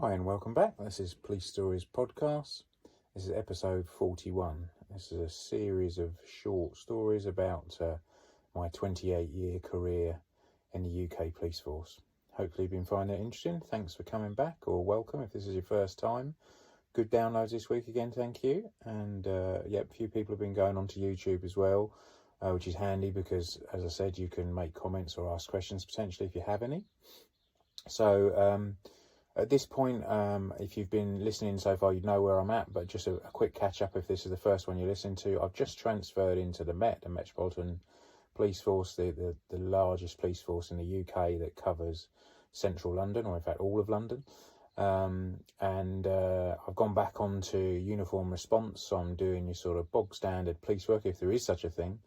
Hi and welcome back. This is Police Stories Podcast. This is episode 41. This is a series of short stories about my 28-year career in the UK Police Force. Hopefully you've been finding it interesting. Thanks for coming back, or welcome if this is your first time. Good downloads this week again, thank you. And a few people have been going onto YouTube as well, which is handy because, as I said, you can make comments or ask questions potentially if you have any. So at this point, if you've been listening so far, you'd know where I'm at, but just a quick catch up if this is the first one you're listening to. I've just transferred into the Met, the Metropolitan Police Force, the largest police force in the UK that covers central London, or in fact all of London. And I've gone back onto uniform response, so I'm doing your sort of bog standard police work, if there is such a thing.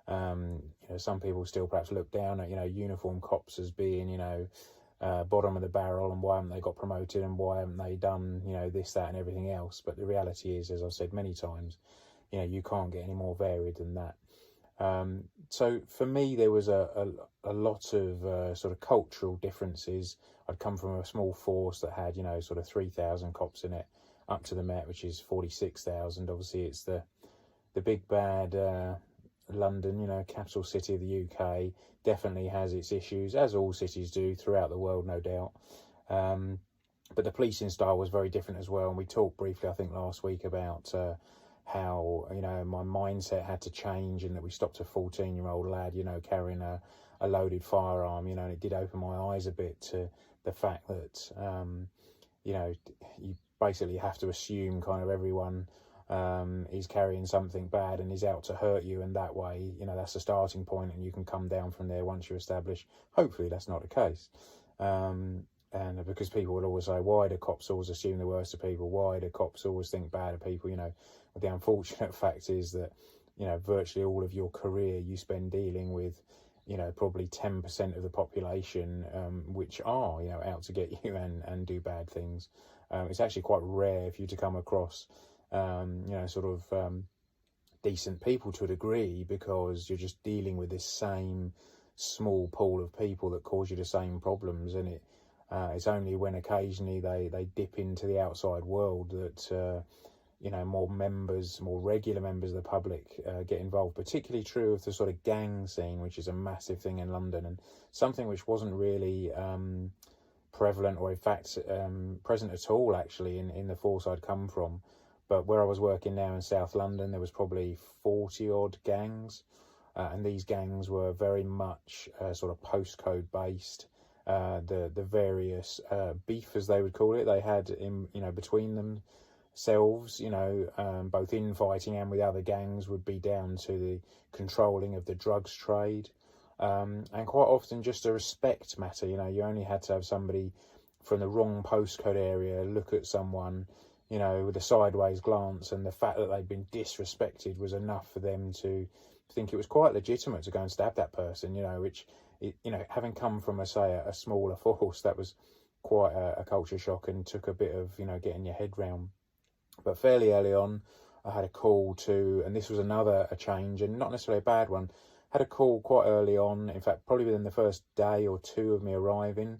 Some people still perhaps look down at, uniform cops as being, bottom of the barrel, and why haven't they got promoted, and why haven't they done, this, that and everything else. But the reality is, as I've said many times, you can't get any more varied than that. So for me, there was a lot of sort of cultural differences. I'd come from a small force that had, sort of 3,000 cops in it, up to the Met, which is 46,000. Obviously, it's the big bad London, capital city of the UK, definitely has its issues, as all cities do throughout the world, no doubt. But the policing style was very different as well. And we talked briefly, I think, last week about how, my mindset had to change, and that we stopped a 14-year-old lad, carrying a loaded firearm, and it did open my eyes a bit to the fact that, you basically have to assume kind of everyone is carrying something bad and is out to hurt you, and that way, that's the starting point, and you can come down from there once you establish. Hopefully that's not the case. And because people will always say, why do cops always assume the worst of people? Why do cops always think bad of people? But the unfortunate fact is that, virtually all of your career you spend dealing with, probably 10% of the population, which are, out to get you and do bad things. It's actually quite rare for you to come across decent people to a degree, because you're just dealing with this same small pool of people that cause you the same problems. And it's only when occasionally they dip into the outside world that more regular members of the public get involved. Particularly true of the sort of gang scene, which is a massive thing in London, and something which wasn't really prevalent, or in fact present at all actually in the force I'd come from. But where I was working now in South London, there was probably 40 odd gangs, and these gangs were very much sort of postcode based. The various beef, as they would call it, they had in between themselves, both infighting and with other gangs, would be down to the controlling of the drugs trade, and quite often just a respect matter. You only had to have somebody from the wrong postcode area look at someone, with a sideways glance, and the fact that they'd been disrespected was enough for them to think it was quite legitimate to go and stab that person, which, having come from, a smaller force, that was quite a culture shock, and took a bit of, getting your head round. But fairly early on, I had a call to, and this was a change, and not necessarily a bad one, had a call quite early on, in fact, probably within the first day or two of me arriving,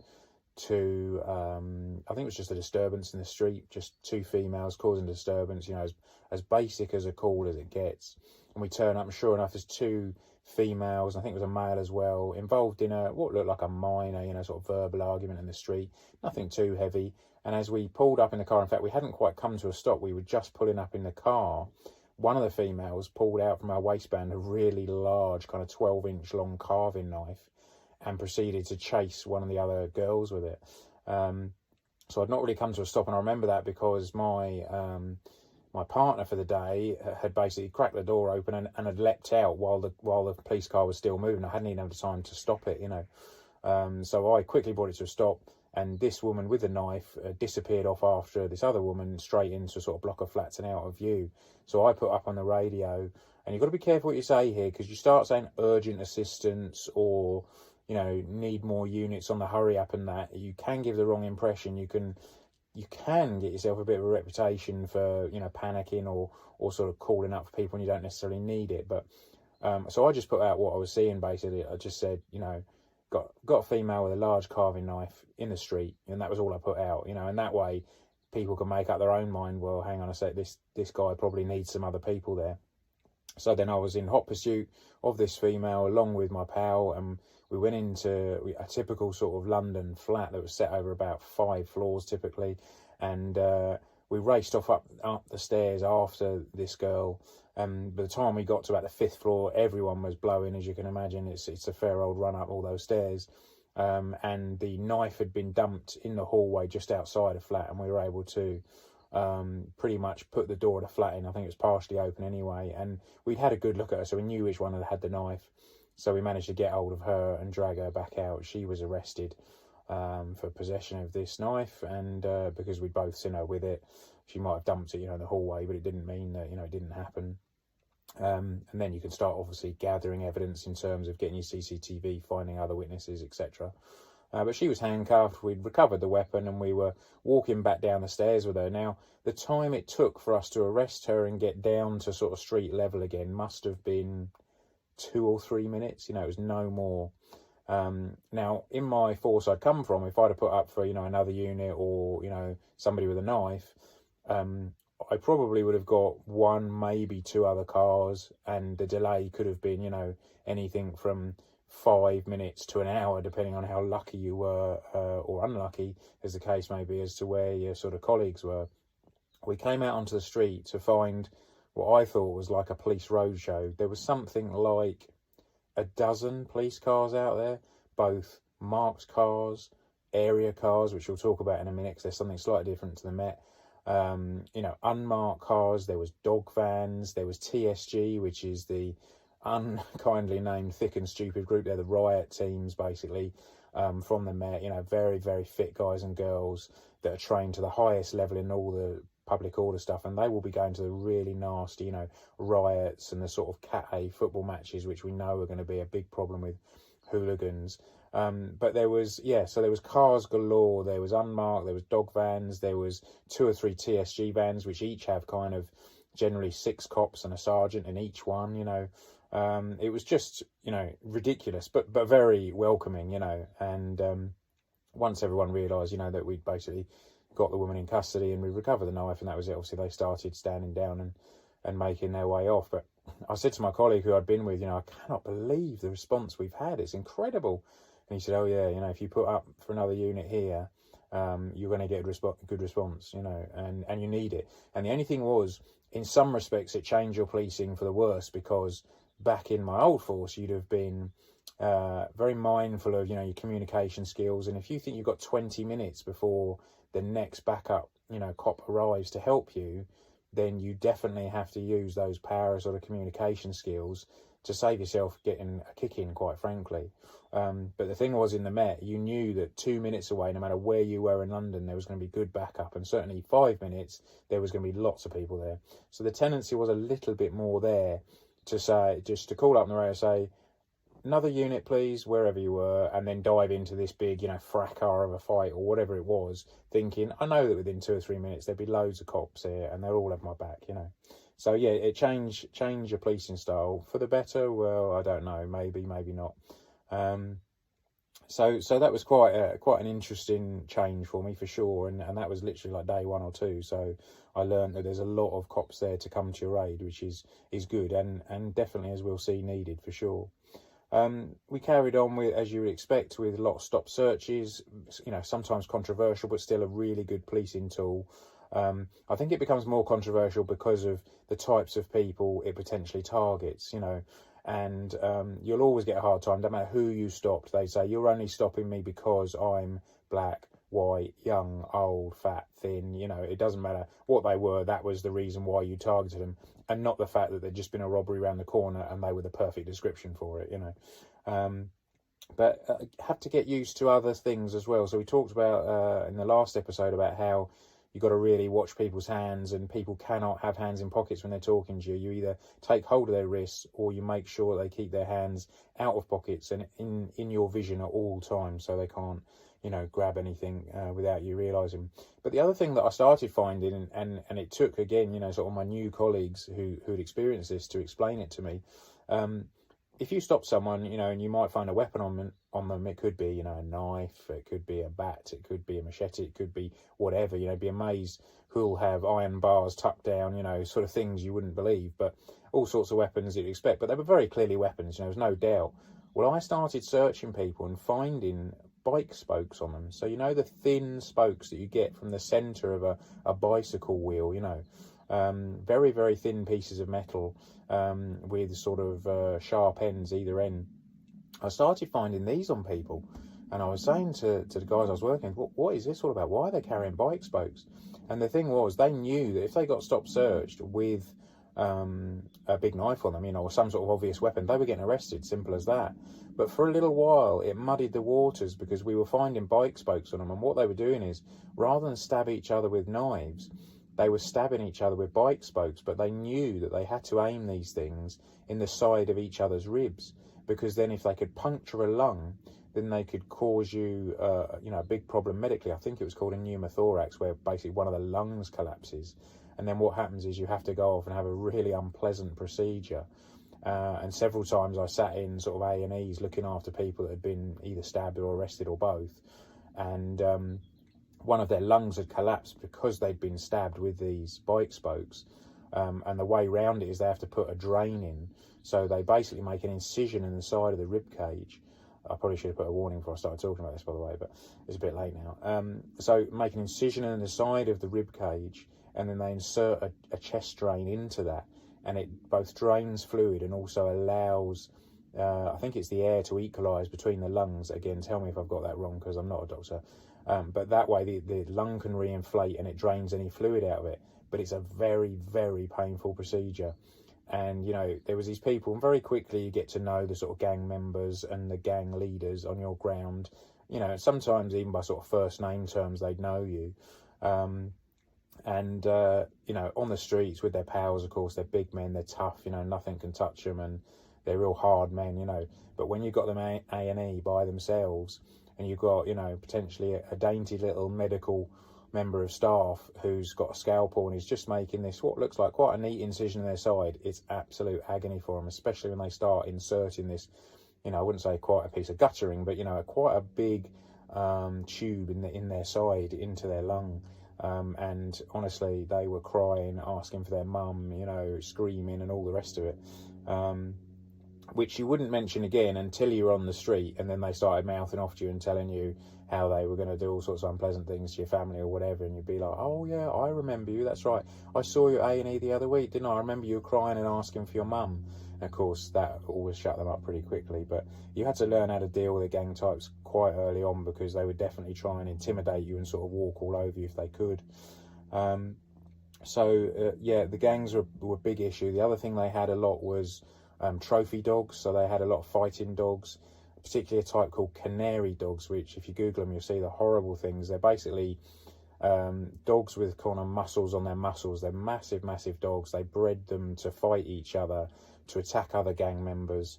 to I think it was just a disturbance in the street, just two females causing disturbance, as basic as a call as it gets. And we turn up, and sure enough, there's two females, I think it was a male as well, involved in what looked like a minor, sort of verbal argument in the street, nothing too heavy. And as we pulled up in the car, in fact, we hadn't quite come to a stop, we were just pulling up in the car, one of the females pulled out from her waistband a really large, kind of 12-inch long carving knife, and proceeded to chase one of the other girls with it. So I'd not really come to a stop, and I remember that because my partner for the day had basically cracked the door open and had leapt out while the police car was still moving. I hadn't even had the time to stop it, So I quickly brought it to a stop, and this woman with the knife disappeared off after this other woman straight into a sort of block of flats and out of view. So I put up on the radio, and you've got to be careful what you say here, because you start saying urgent assistance or need more units on the hurry up, and that you can give the wrong impression. You can get yourself a bit of a reputation for panicking or sort of calling up for people when you don't necessarily need it. But so I just put out what I was seeing. Basically, I just said, got a female with a large carving knife in the street, and that was all I put out, and that way people can make up their own mind. Well, hang on a sec, this guy probably needs some other people there. So then I was in hot pursuit of this female along with my pal, and we went into a typical sort of London flat that was set over about 5 floors typically, and we raced off up the stairs after this girl. By the time we got to about the 5th floor, everyone was blowing, as you can imagine. It's a fair old run up all those stairs. And the knife had been dumped in the hallway just outside a flat, and we were able to pretty much put the door of the flat in. I think it was partially open anyway, and we'd had a good look at her, so we knew which one had the knife. So we managed to get hold of her and drag her back out. She was arrested for possession of this knife, and because we'd both seen her with it. She might have dumped it, in the hallway, but it didn't mean that, it didn't happen. And then you can start obviously gathering evidence in terms of getting your CCTV, finding other witnesses, etc. But she was handcuffed, we'd recovered the weapon, and we were walking back down the stairs with her. Now, the time it took for us to arrest her and get down to sort of street level again must have been 2 or 3 minutes, it was no more. Now, in my force I'd come from, if I'd have put up for, another unit or, somebody with a knife, I probably would have got 1, maybe 2 other cars, and the delay could have been, anything from 5 minutes to an hour, depending on how lucky you were or unlucky, as the case may be, as to where your sort of colleagues were. We came out onto the street to find what I thought was like a police roadshow. There was something like a dozen police cars out there, both marked cars, area cars, which we'll talk about in a minute because there's something slightly different to the Met. Unmarked cars, there was dog vans, there was TSG, which is the unkindly named Thick and Stupid group. They're the riot teams, basically, from the Met, very, very fit guys and girls that are trained to the highest level in all the public order stuff, and they will be going to the really nasty, riots and the sort of Cat A football matches, which we know are going to be a big problem with hooligans. But there was, so there was cars galore, there was unmarked, there was dog vans, there was 2 or 3 TSG vans, which each have kind of generally 6 cops and a sergeant in each one, It was just, ridiculous, but very welcoming, and once everyone realised, that we'd basically got the woman in custody and we recovered the knife, and that was it. Obviously, they started standing down and making their way off. But I said to my colleague who I'd been with, I cannot believe the response we've had. It's incredible. And he said, oh, yeah, if you put up for another unit here, you're going to get a good response, and you need it. And the only thing was, in some respects, it changed your policing for the worse, because back in my old force, you'd have been very mindful of, your communication skills. And if you think you've got 20 minutes before the next backup, cop arrives to help you, then you definitely have to use those power sort of communication skills to save yourself getting a kick in, quite frankly. But the thing was, in the Met, you knew that 2 minutes away, no matter where you were in London, there was going to be good backup, and certainly 5 minutes, there was going to be lots of people there. So the tendency was a little bit more there to say, just to call up on the radio, say, another unit, please, wherever you were, and then dive into this big, fracas of a fight or whatever it was, thinking, I know that within 2 or 3 minutes there'd be loads of cops here and they'll all have my back, So, yeah, it changed your policing style. For the better? Well, I don't know. Maybe not. So that was quite an interesting change for me, for sure, and that was literally like day 1 or 2. So I learned that there's a lot of cops there to come to your aid, which is good and definitely, as we'll see, needed for sure. We carried on with, as you would expect, with a lot of stop searches, sometimes controversial, but still a really good policing tool. I think it becomes more controversial because of the types of people it potentially targets, and you'll always get a hard time, no matter who you stopped. They say, you're only stopping me because I'm black, white, young, old, fat, thin, it doesn't matter what they were, that was the reason why you targeted them, and not the fact that there'd just been a robbery around the corner and they were the perfect description for it, But have to get used to other things as well. So we talked about in the last episode about how you've got to really watch people's hands, and people cannot have hands in pockets when they're talking to you. You either take hold of their wrists or you make sure they keep their hands out of pockets and in your vision at all times, so they can't, grab anything without you realising. But the other thing that I started finding, and it took, again, sort of my new colleagues who'd experienced this to explain it to me, if you stop someone, you know, and you might find a weapon on them, it could be, you know, a knife, it could be a bat, it could be a machete, it could be whatever, you know, be amazed who'll have iron bars tucked down, you know, sort of things you wouldn't believe, but all sorts of weapons that you'd expect. But they were very clearly weapons, you know, there's no doubt. Well, I started searching people and finding bike spokes on them. So, you know, the thin spokes that you get from the centre of a bicycle wheel, you know, very, very thin pieces of metal with sort of sharp ends either end. I started finding these on people, and I was saying to the guys I was working with, what is this all about? Why are they carrying bike spokes? And the thing was, they knew that if they got stop searched with a big knife on them, you know, or some sort of obvious weapon, they were getting arrested, simple as that. But for a little while, it muddied the waters because we were finding bike spokes on them, and what they were doing is, rather than stab each other with knives, they were stabbing each other with bike spokes, but they knew that they had to aim these things in the side of each other's ribs, because then if they could puncture a lung, then they could cause you, you know, a big problem medically. I think it was called a pneumothorax, where basically one of the lungs collapses. And then what happens is you have to go off and have a really unpleasant procedure. And several times I sat in sort of A&Es looking after people that had been either stabbed or arrested or both. And one of their lungs had collapsed because they'd been stabbed with these bike spokes. And the way round it is they have to put a drain in. So they basically make an incision in the side of the rib cage. I probably should have put a warning before I started talking about this, by the way, but it's a bit late now. So make an incision in the side of the rib cage, and then they insert a chest drain into that, and it both drains fluid and also allows, I think it's the air to equalise between the lungs. Again, tell me if I've got that wrong, because I'm not a doctor. But that way the lung can reinflate and it drains any fluid out of it. But it's a very, very painful procedure. And, you know, there was these people, and very quickly you get to know the sort of gang members and the gang leaders on your ground. You know, sometimes even by sort of first name terms, they'd know you. You know, on the streets with their pals, of course, they're big men, they're tough, you know, nothing can touch them, and they're real hard men, you know. But when you've got them A&E by themselves, and you've got, you know, potentially a dainty little medical member of staff who's got a scalpel and is just making this, what looks like quite a neat incision in their side, it's absolute agony for them, especially when they start inserting this, you know, I wouldn't say quite a piece of guttering, but, you know, quite a big tube in their side into their lung. And honestly, they were crying, asking for their mum, you know, screaming and all the rest of it, which you wouldn't mention again until you were on the street, and then they started mouthing off to you and telling you how they were going to do all sorts of unpleasant things to your family or whatever, and you'd be like, oh yeah, I remember you, that's right, I saw you at A&E the other week, didn't I remember you crying and asking for your mum. And of course that always shut them up pretty quickly. But you had to learn how to deal with the gang types quite early on, because they would definitely try and intimidate you and sort of walk all over you if they could. Yeah, the gangs were a big issue. The other thing they had a lot was trophy dogs. So they had a lot of fighting dogs, particularly a type called canary dogs, which if you Google them, you'll see the horrible things. They're basically dogs with kind of muscles on their muscles. They're massive, massive dogs. They bred them to fight each other, to attack other gang members,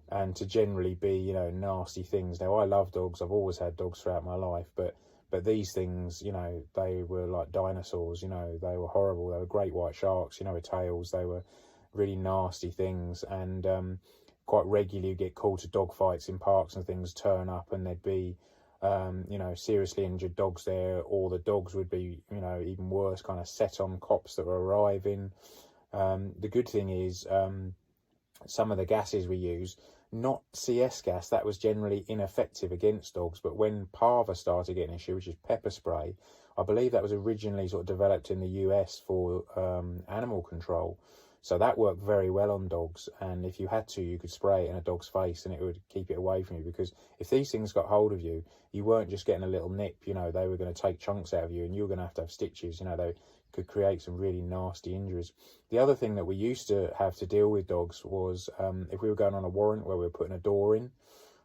and to generally be, you know, nasty things. Now, I love dogs. I've always had dogs throughout my life, but these things, you know, they were like dinosaurs, you know, they were horrible. They were great white sharks, you know, with tails. They were really nasty things, and quite regularly you get called to dog fights in parks and things, turn up and there'd be you know, seriously injured dogs there, or the dogs would be, you know, even worse, kind of set on cops that were arriving. The good thing is some of the gases we use, not CS gas, that was generally ineffective against dogs, but when Parva started getting an issue, which is pepper spray, I believe that was originally sort of developed in the US for animal control. So that worked very well on dogs, and if you had to, you could spray it in a dog's face and it would keep it away from you, because if these things got hold of you, you weren't just getting a little nip, you know, they were going to take chunks out of you and you were going to have stitches, you know, they could create some really nasty injuries. The other thing that we used to have to deal with dogs was if we were going on a warrant where we were putting a door in,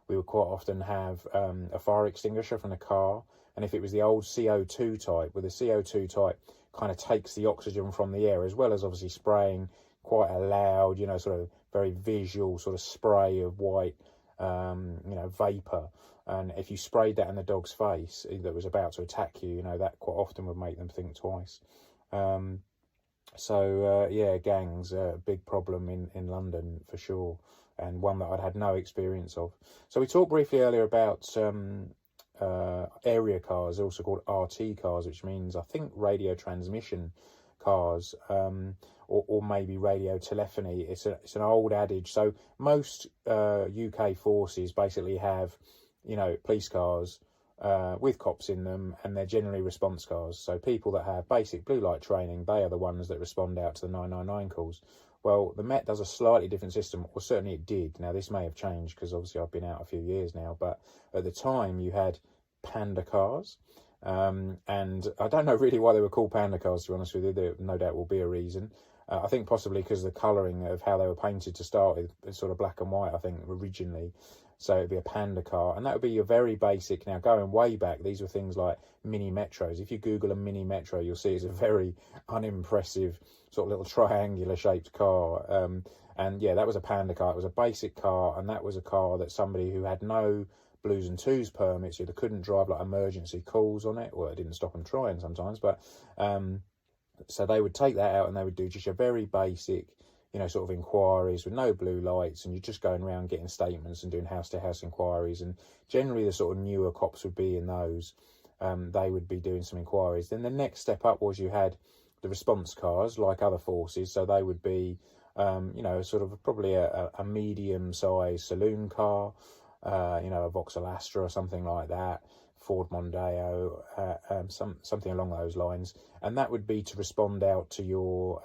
we would quite often have a fire extinguisher from the car, and if it was the old CO2 type, well, the CO2 type kind of takes the oxygen from the air, as well as obviously spraying quite a loud, you know, sort of very visual sort of spray of white, you know, vapour. And if you sprayed that in the dog's face that was about to attack you, you know, that quite often would make them think twice. Yeah, gangs are a big problem in London for sure. and one that I'd had no experience of. So we talked briefly earlier about area cars, also called RT cars, which means, I think, radio transmission cars, or maybe radio telephony. It's an old adage. So most UK forces basically have, police cars with cops in them, and they're generally response cars. So people that have basic blue light training, they are the ones that respond out to the 999 calls. Well, the Met does a slightly different system, or certainly it did. Now, this may have changed because obviously I've been out a few years now, but at the time you had Panda cars. And I don't know really why they were called Panda cars, to be honest with you. There no doubt will be a reason. I think possibly because of the colouring of how they were painted to start with, sort of black and white, I think, originally. So it'd be a Panda car, and that would be your very basic. Now, going way back, these were things like mini metros. If you Google a mini metro, you'll see it's a very unimpressive sort of little triangular shaped car. And yeah, that was a Panda car. It was a basic car, and that was a car that somebody who had no Blues and Twos permits, they couldn't drive like emergency calls on it. Well, it didn't stop them trying sometimes, but so they would take that out and they would do just a very basic, sort of inquiries with no blue lights, and you're just going around getting statements and doing house-to-house inquiries. And generally the sort of newer cops would be in those. They would be doing some inquiries. Then the next step up was you had the response cars, like other forces. So they would be, sort of probably a medium-sized saloon car, a Vauxhall Astra or something like that, Ford Mondeo, something along those lines, and that would be to respond out to your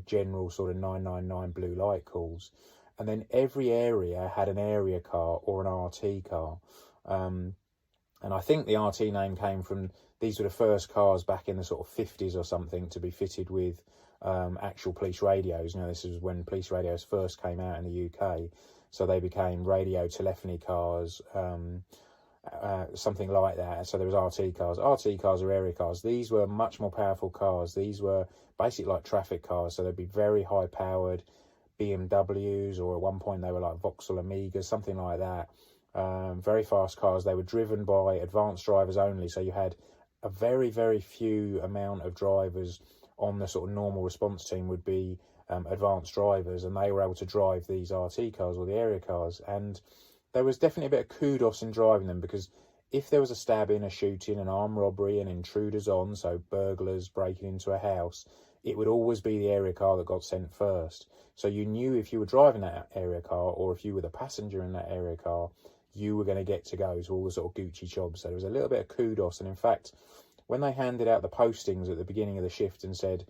general sort of 999 blue light calls. And then every area had an area car or an RT car, and I think the RT name came from, these were the first cars back in the sort of 50s or something to be fitted with actual police radios. This is when police radios first came out in the UK, so they became radio telephony cars, something like that. So there was RT cars. RT cars are area cars. These were much more powerful cars. These were basically like traffic cars, so they'd be very high powered BMWs, or at one point they were like Vauxhall Amigas, something like that. Very fast cars. They were driven by advanced drivers only, so you had a very, very few amount of drivers on the sort of normal response team would be advanced drivers, and they were able to drive these RT cars or the area cars. And there was definitely a bit of kudos in driving them, because if there was a stabbing, a shooting, an armed robbery, and intruders on, so burglars breaking into a house, it would always be the area car that got sent first. So you knew if you were driving that area car, or if you were the passenger in that area car, you were going to get to go to all the sort of Gucci jobs. So there was a little bit of kudos. And in fact, when they handed out the postings at the beginning of the shift and said,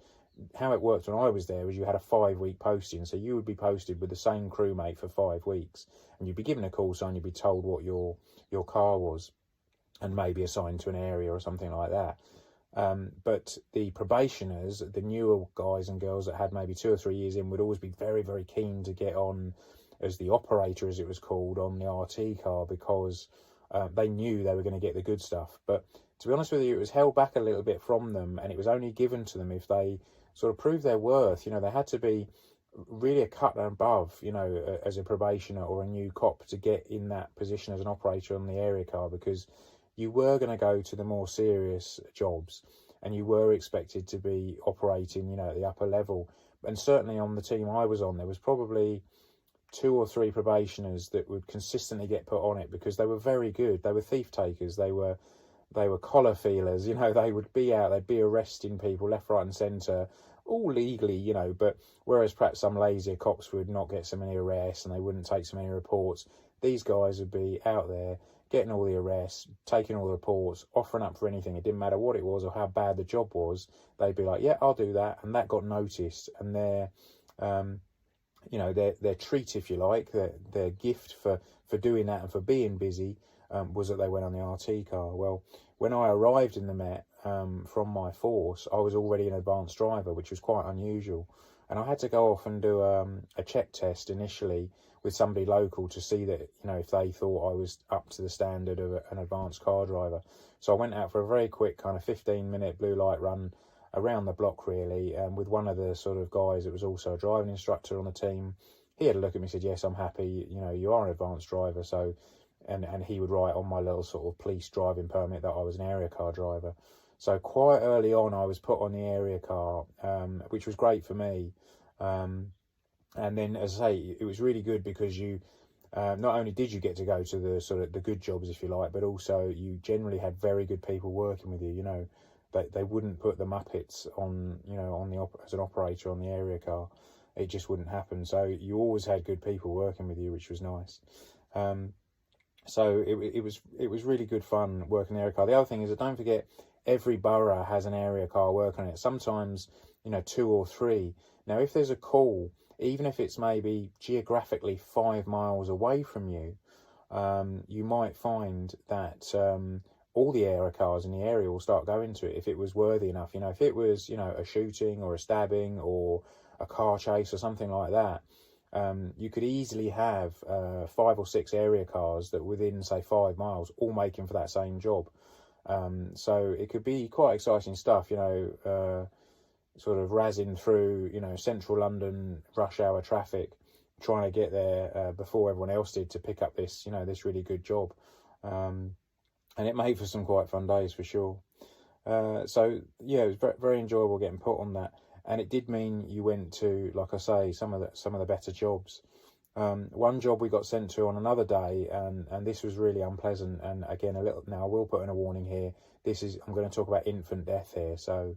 how it worked when I was there was you had a 5-week posting, so you would be posted with the same crewmate for 5 weeks, and you'd be given a call sign, you'd be told what your car was, and maybe assigned to an area or something like that. But the probationers, the newer guys and girls that had maybe 2 or 3 years in, would always be very, very keen to get on as the operator, as it was called, on the RT car, because they knew they were going to get the good stuff. But to be honest with you, it was held back a little bit from them, and it was only given to them if they sort of proved their worth. They had to be really a cut above, as a probationer or a new cop to get in that position as an operator on the area car, because you were going to go to the more serious jobs, and you were expected to be operating, at the upper level. And certainly on the team I was on, there was probably 2 or 3 probationers that would consistently get put on it, because they were very good. They were thief takers. They were collar feelers. They would be out, they'd be arresting people left, right and centre, all legally, but whereas perhaps some lazier cops would not get so many arrests and they wouldn't take so many reports, these guys would be out there getting all the arrests, taking all the reports, offering up for anything. It didn't matter what it was or how bad the job was. They'd be like, yeah, I'll do that. And that got noticed. And their treat, if you like, their gift for doing that and for being busy was that they went on the RT car. Well, when I arrived in the Met from my force, I was already an advanced driver, which was quite unusual. And I had to go off and do a check test initially with somebody local to see that, if they thought I was up to the standard of an advanced car driver. So I went out for a very quick kind of 15-minute blue light run around the block, really, with one of the sort of guys that was also a driving instructor on the team. He had a look at me and said, yes, I'm happy, you are an advanced driver. So, and he would write on my little sort of police driving permit that I was an area car driver. So quite early on, I was put on the area car, which was great for me. And then, as I say, it was really good because you not only did you get to go to the sort of the good jobs, if you like, but also you generally had very good people working with you. You know, they wouldn't put the Muppets on, you know, on the as an operator on the area car. It just wouldn't happen. So you always had good people working with you, which was nice. So it was really good fun working the area car. The other thing is that don't forget, every borough has an area car working on it. Sometimes, you know, 2 or 3. Now, if there's a call, even if it's maybe geographically 5 miles away from you, you might find that all the area cars in the area will start going to it if it was worthy enough. You know, if it was, you know, a shooting or a stabbing or a car chase or something like that, you could easily have 5 or 6 area cars that within, say, 5 miles, all making for that same job. So it could be quite exciting stuff, you know, sort of razzing through, you know, central London rush hour traffic, trying to get there before everyone else did to pick up this, you know, this really good job. And it made for some quite fun days for sure. So yeah, it was very, very enjoyable getting put on that. And it did mean you went to, like I say, some of the better jobs. One job we got sent to on another day, and this was really unpleasant. And again, now I will put in a warning here. I'm going to talk about infant death here. So,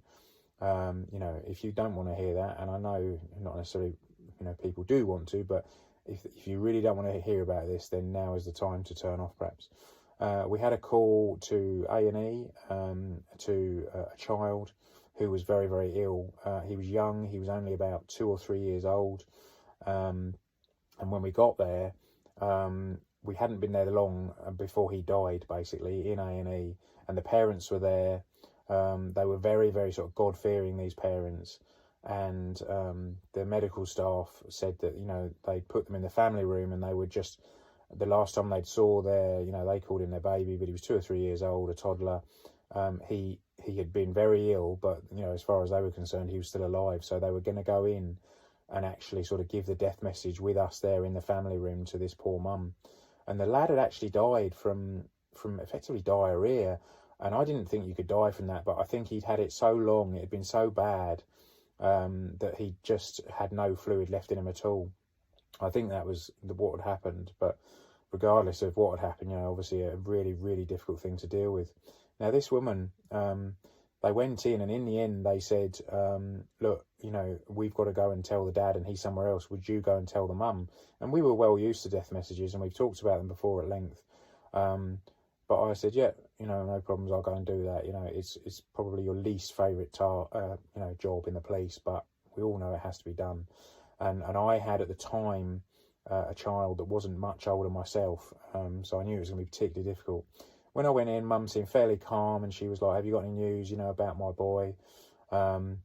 you know, if you don't want to hear that, and I know not necessarily, you know, people do want to, but if you really don't want to hear about this, then now is the time to turn off, perhaps. We had a call to A&E to a child who was very, very ill. He was young. He was only about 2 or 3 years old. And when we got there, we hadn't been there long before he died, basically, in A&E. And the parents were there. They were very, very sort of God-fearing, these parents. And the medical staff said that, you know, they'd put them in the family room and they would just, the last time they'd saw you know, they called him their baby, but he was 2 or 3 years old, a toddler. He had been very ill, but, you know, as far as they were concerned, he was still alive. So they were going to go in and actually sort of give the death message with us there in the family room to this poor mum. And the lad had actually died from effectively diarrhea. And I didn't think you could die from that, but I think he'd had it so long, it had been so bad, that he just had no fluid left in him at all. I think that was what had happened. But regardless of what had happened, you know, obviously a really, really difficult thing to deal with. Now, this woman, they went in, and in the end they said, look, you know, we've got to go and tell the dad and he's somewhere else. Would you go and tell the mum? And we were well used to death messages and we've talked about them before at length. But I said, yeah, you know, no problems, I'll go and do that. You know, it's probably your least favourite you know, job in the police, but we all know it has to be done. And I had at the time a child that wasn't much older myself, so I knew it was going to be particularly difficult. When I went in, Mum seemed fairly calm, and she was like, have you got any news, you know, about my boy? And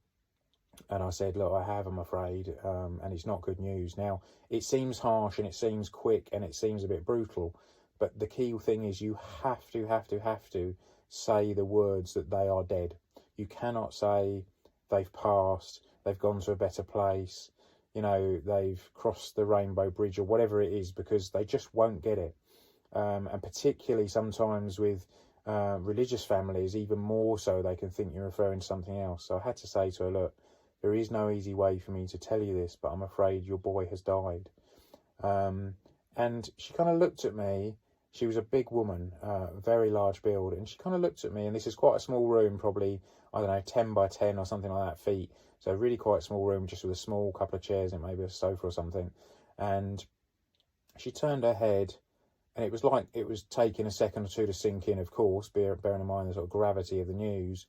I said, look, I have, I'm afraid, and it's not good news. Now, it seems harsh, and it seems quick, and it seems a bit brutal, but the key thing is you have to say the words that they are dead. You cannot say they've passed, they've gone to a better place, you know, they've crossed the rainbow bridge or whatever it is, because they just won't get it. And particularly sometimes with religious families, even more so, they can think you're referring to something else. So I had to say to her, look, there is no easy way for me to tell you this, but I'm afraid your boy has died. And she kind of looked at me. She was a big woman, very large build, and she kind of looked at me, and this is quite a small room, probably, I don't know, 10 by 10 or something like that feet. So really quite a small room, just with a small couple of chairs and maybe a sofa or something. And she turned her head, and it was like it was taking a second or two to sink in, of course, bearing in mind the sort of gravity of the news.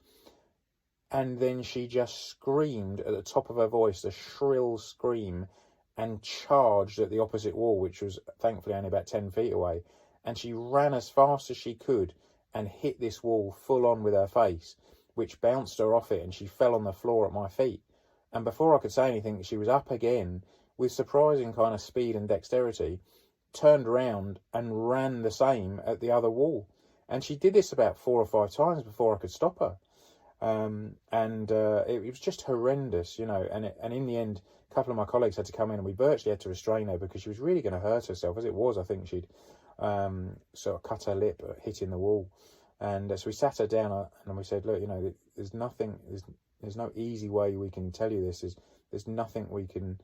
And then she just screamed at the top of her voice, a shrill scream, and charged at the opposite wall, which was thankfully only about 10 feet away. And she ran as fast as she could and hit this wall full on with her face, which bounced her off it, and she fell on the floor at my feet. And before I could say anything, she was up again with surprising kind of speed and dexterity, turned around and ran the same at the other wall. And she did this about 4 or 5 times before I could stop her. It was just horrendous, you know, and in the end, a couple of my colleagues had to come in, and we virtually had to restrain her because she was really going to hurt herself. As it was, I think she'd sort of cut her lip hitting the wall. And so we sat her down and we said, look, you know, there's no easy way we can tell you this. There's nothing we can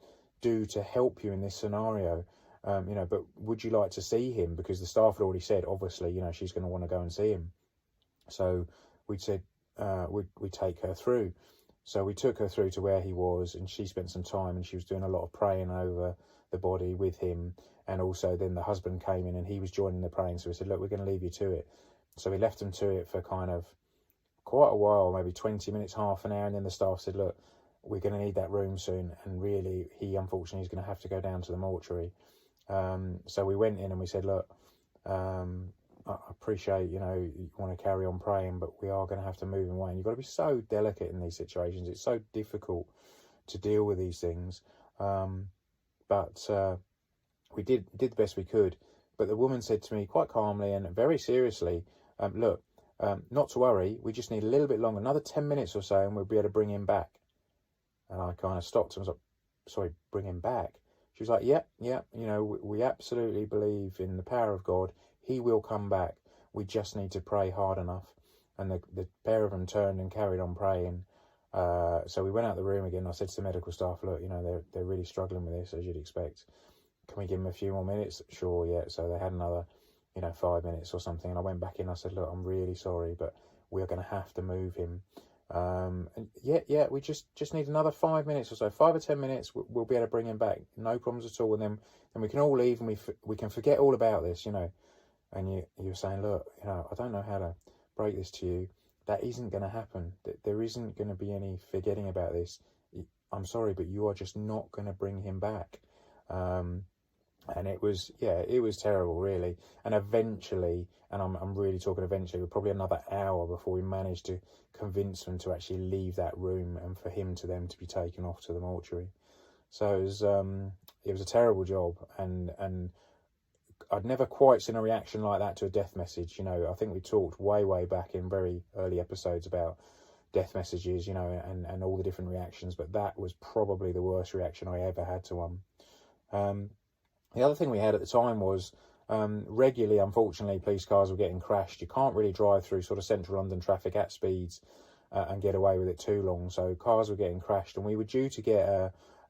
do to help you in this scenario? But would you like to see him? Because the staff had already said, obviously, she's going to want to go and see him. So we'd said we'd take her through. So we took her through to where he was, and she spent some time, and she was doing a lot of praying over the body with him. And also then the husband came in and he was joining the praying. So we said, look, we're going to leave you to it. So we left them to it for kind of quite a while, maybe 20 minutes, half an hour. And then the staff said, look, we're going to need that room soon. And really, he unfortunately is going to have to go down to the mortuary. So we went in and we said, look, I appreciate, you want to carry on praying, but we are going to have to move him away. And you've got to be so delicate in these situations. It's so difficult to deal with these things. But we did the best we could. But the woman said to me quite calmly and very seriously, look, not to worry, we just need a little bit longer, another 10 minutes or so, and we'll be able to bring him back. And I kind of stopped and was like, sorry, bring him back? She was like, yeah, we absolutely believe in the power of God. He will come back. We just need to pray hard enough. And the pair of them turned and carried on praying. So we went out the room again. I said to the medical staff, look, they're really struggling with this, as you'd expect. Can we give them a few more minutes? Sure, yeah. So they had another, 5 minutes or something. And I went back in. I said, look, I'm really sorry, but we're going to have to move him. And we just need another 5 minutes or so, 5 or 10 minutes. We'll be able to bring him back. No problems at all. And then we can all leave and we can forget all about this, And you're saying, look, I don't know how to break this to you. That isn't going to happen. There isn't going to be any forgetting about this. I'm sorry, but you are just not going to bring him back. And it was terrible, really. And eventually, and I'm really talking eventually, probably another hour before we managed to convince them to actually leave that room and for him to be taken off to the mortuary. So it was a terrible job, and I'd never quite seen a reaction like that to a death message. I think we talked way back in very early episodes about death messages, and all the different reactions, but that was probably the worst reaction I ever had to one. The other thing we had at the time was regularly, unfortunately, police cars were getting crashed. You can't really drive through sort of central London traffic at speeds and get away with it too long. So cars were getting crashed, and we were due to get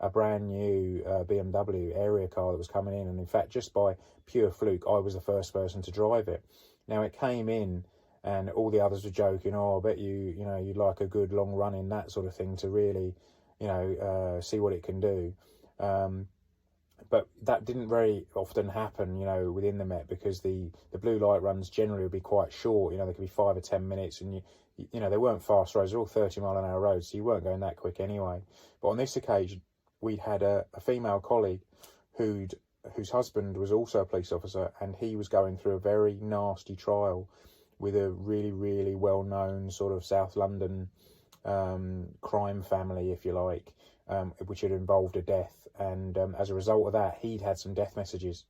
a brand new BMW area car that was coming in. And in fact, just by pure fluke, I was the first person to drive it. Now it came in and all the others were joking, I bet you'd like a good long run in that sort of thing to really, see what it can do. But that didn't very often happen, within the Met, because the blue light runs generally would be quite short. They could be 5 or 10 minutes, and they weren't fast roads. They're all 30-mile-an-hour roads, so you weren't going that quick anyway. But on this occasion, we had a female colleague whose husband was also a police officer, and he was going through a very nasty trial with a really, really well-known sort of South London crime family, if you like, which had involved a death. And as a result of that, he'd had some death messages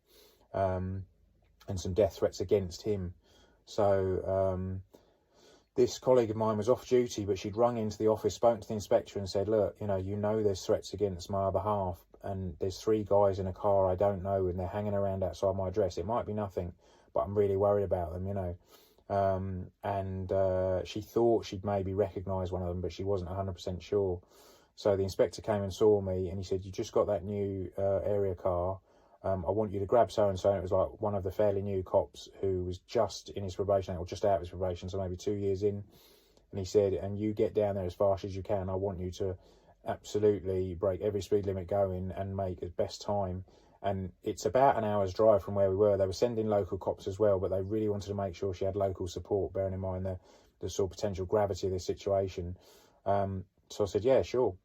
and some death threats against him. So this colleague of mine was off duty, but she'd rung into the office, spoke to the inspector and said, look, there's threats against my other half, and there's 3 guys in a car I don't know, and they're hanging around outside my address. It might be nothing, but I'm really worried about them, and she thought she'd maybe recognise one of them, but she wasn't 100% sure. So the inspector came and saw me, and he said, you just got that new area car. I want you to grab so-and-so. And it was like one of the fairly new cops who was just in his probation, or just out of his probation, so maybe 2 years in. And he said, and you get down there as fast as you can. I want you to absolutely break every speed limit going and make the best time. And it's about an hour's drive from where we were. They were sending local cops as well, but they really wanted to make sure she had local support, bearing in mind the sort of potential gravity of this situation. So I said, yeah, sure.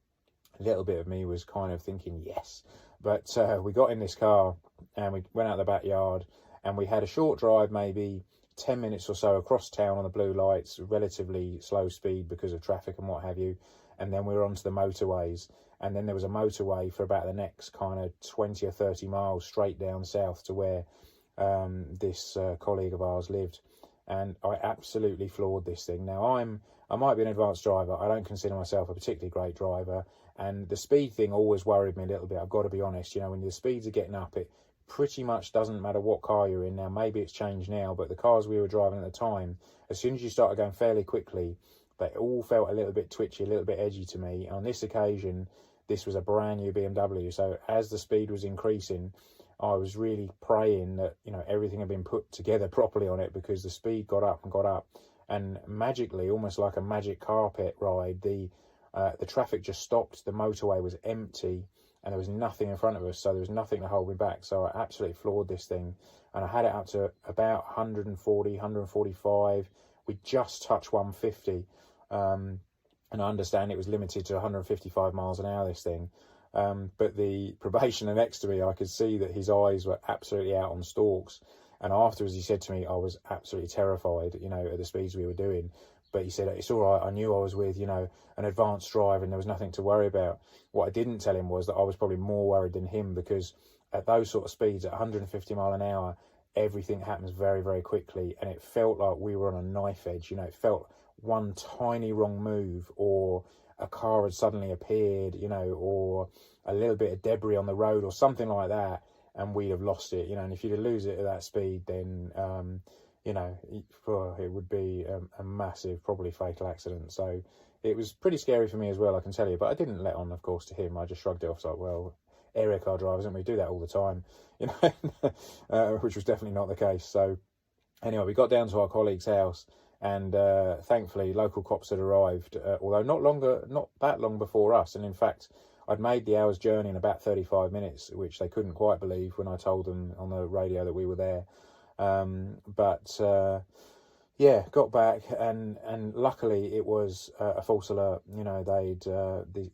A little bit of me was kind of thinking, yes. But we got in this car and we went out the backyard, and we had a short drive, maybe 10 minutes or so across town on the blue lights, relatively slow speed because of traffic and what have you. And then we were onto the motorways. And then there was a motorway for about the next kind of 20 or 30 miles straight down south to where this colleague of ours lived. And I absolutely floored this thing. Now, I might be an advanced driver. I don't consider myself a particularly great driver. And the speed thing always worried me a little bit. I've got to be honest. When the speeds are getting up, it pretty much doesn't matter what car you're in. Now, maybe it's changed now, but the cars we were driving at the time, as soon as you started going fairly quickly, they all felt a little bit twitchy, a little bit edgy to me. On this occasion, this was a brand new BMW. So as the speed was increasing, I was really praying that, you know, everything had been put together properly on it, because the speed got up and got up, and magically, almost like a magic carpet ride, the traffic just stopped. The motorway was empty, and there was nothing in front of us, so there was nothing to hold me back. So I absolutely floored this thing, and I had it up to about 140, 145. We just touched 150, and I understand it was limited to 155 miles an hour, this thing. But the probationer next to me, I could see that his eyes were absolutely out on stalks. And afterwards, he said to me, I was absolutely terrified, you know, at the speeds we were doing. But he said, it's all right. I knew I was with, you know, an advanced driver, and there was nothing to worry about. What I didn't tell him was that I was probably more worried than him, because at those sort of speeds, at 150 mile an hour, everything happens very, very quickly. And it felt like we were on a knife edge. You know, it felt one tiny wrong move, or a car had suddenly appeared, you know, or a little bit of debris on the road or something like that, and we'd have lost it, you know. And if you'd lose it at that speed, then you know, it would be a massive, probably fatal accident. So it was pretty scary for me as well, I can tell you. But I didn't let on, of course, to him. I just shrugged it off, like, well, area car drivers, don't we do that all the time, you know, which was definitely not the case. So anyway, we got down to our colleague's house, and thankfully local cops had arrived, although not that long before us. And in fact, I'd made the hour's journey in about 35 minutes, which they couldn't quite believe when I told them on the radio that we were there. Yeah, got back, and luckily it was a false alert. You know,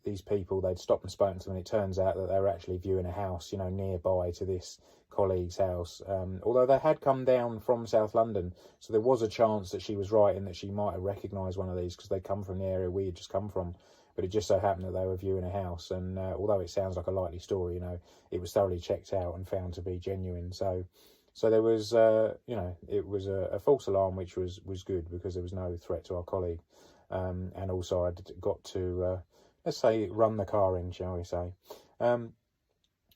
these people, they'd stopped and spoken to them, and it turns out that they were actually viewing a house, you know, nearby to this colleague's house. Although they had come down from South London, so there was a chance that she was right in that she might have recognised one of these, because they'd come from the area we had just come from. But it just so happened that they were viewing a house, and although it sounds like a likely story, you know, it was thoroughly checked out and found to be genuine. So there was, you know, it was a false alarm, which was good, because there was no threat to our colleague. And also I'd got to, let's say, run the car in, shall we say.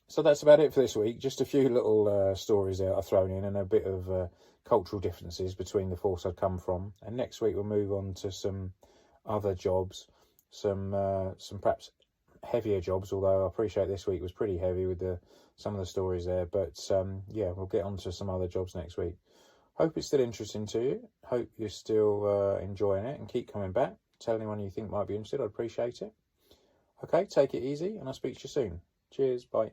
So that's about it for this week. Just a few little stories there I've thrown in, and a bit of cultural differences between the force I'd come from. And next week we'll move on to some other jobs, some perhaps heavier jobs, although I appreciate this week was pretty heavy with some of the stories there. But yeah, we'll get on to some other jobs next week. Hope it's still interesting to you. Hope you're still enjoying it, and keep coming back. Tell anyone you think might be interested. I'd appreciate it. Okay, take it easy, and I'll speak to you soon. Cheers, bye.